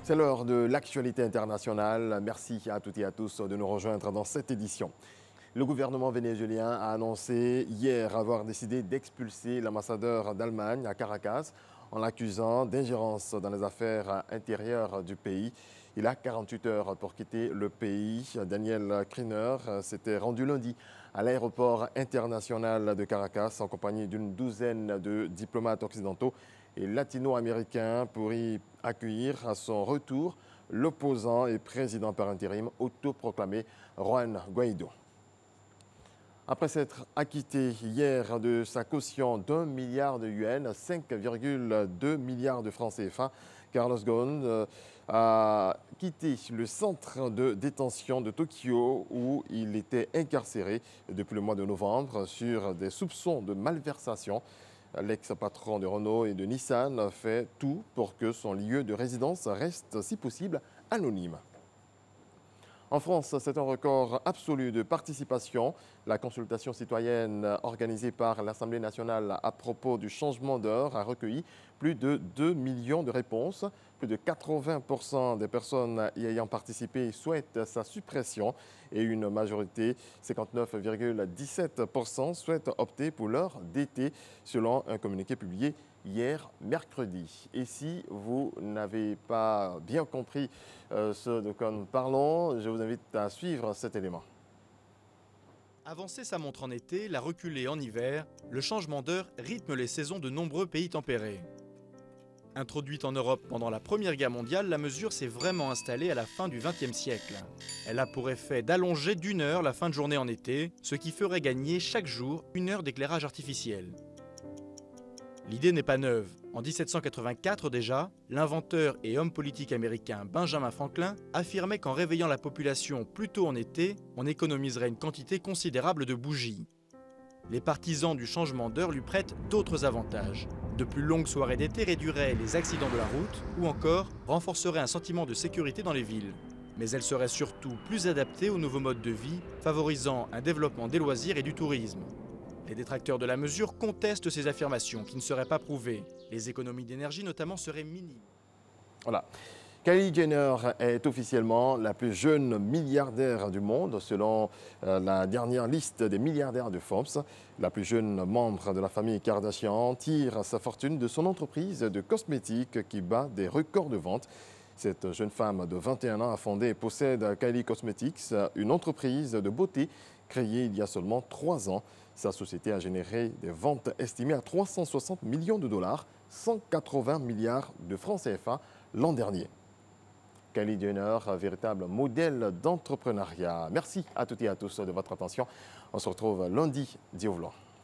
C'est l'heure de l'actualité internationale. Merci à toutes et à tous de nous rejoindre dans cette édition. Le gouvernement vénézuélien a annoncé hier avoir décidé d'expulser l'ambassadeur d'Allemagne à Caracas en l'accusant d'ingérence dans les affaires intérieures du pays. Il a 48 heures pour quitter le pays. Daniel Kriner s'était rendu lundi à l'aéroport international de Caracas en compagnie d'une douzaine de diplomates occidentaux et latino-américains pour y accueillir à son retour l'opposant et président par intérim autoproclamé Juan Guaidó. Après s'être acquitté hier de sa caution d'1 milliard de yuans, 5,2 milliards de francs CFA, Carlos Ghosn a quitté le centre de détention de Tokyo où il était incarcéré depuis le mois de novembre sur des soupçons de malversation. L'ex-patron de Renault et de Nissan fait tout pour que son lieu de résidence reste, si possible, anonyme. En France, c'est un record absolu de participation. La consultation citoyenne organisée par l'Assemblée nationale à propos du changement d'heure a recueilli plus de 2 millions de réponses. Plus de 80% des personnes y ayant participé souhaitent sa suppression et une majorité, 59,17%, souhaitent opter pour l'heure d'été, selon un communiqué publié hier mercredi. Et si vous n'avez pas bien compris ce de quoi nous parlons, je vous invite à suivre cet élément. Avancer sa montre en été, la reculer en hiver, le changement d'heure rythme les saisons de nombreux pays tempérés. Introduite en Europe pendant la Première Guerre mondiale, la mesure s'est vraiment installée à la fin du XXe siècle. Elle a pour effet d'allonger d'1 heure la fin de journée en été, ce qui ferait gagner chaque jour 1 heure d'éclairage artificiel. L'idée n'est pas neuve. En 1784 déjà, l'inventeur et homme politique américain Benjamin Franklin affirmait qu'en réveillant la population plus tôt en été, on économiserait une quantité considérable de bougies. Les partisans du changement d'heure lui prêtent d'autres avantages. De plus longues soirées d'été réduiraient les accidents de la route ou encore renforceraient un sentiment de sécurité dans les villes. Mais elle serait surtout plus adaptée aux nouveaux modes de vie, favorisant un développement des loisirs et du tourisme. Les détracteurs de la mesure contestent ces affirmations qui ne seraient pas prouvées. Les économies d'énergie notamment seraient minimes. Voilà. Kylie Jenner est officiellement la plus jeune milliardaire du monde selon la dernière liste des milliardaires de Forbes. La plus jeune membre de la famille Kardashian tire sa fortune de son entreprise de cosmétiques qui bat des records de vente. Cette jeune femme de 21 ans a fondé et possède Kylie Cosmetics, une entreprise de beauté créée il y a seulement 3 ans. Sa société a généré des ventes estimées à 360 millions de dollars, 180 milliards de francs CFA l'an dernier. Kylie Jenner, véritable modèle d'entrepreneuriat. Merci à toutes et à tous de votre attention. On se retrouve lundi, Dieu voulant.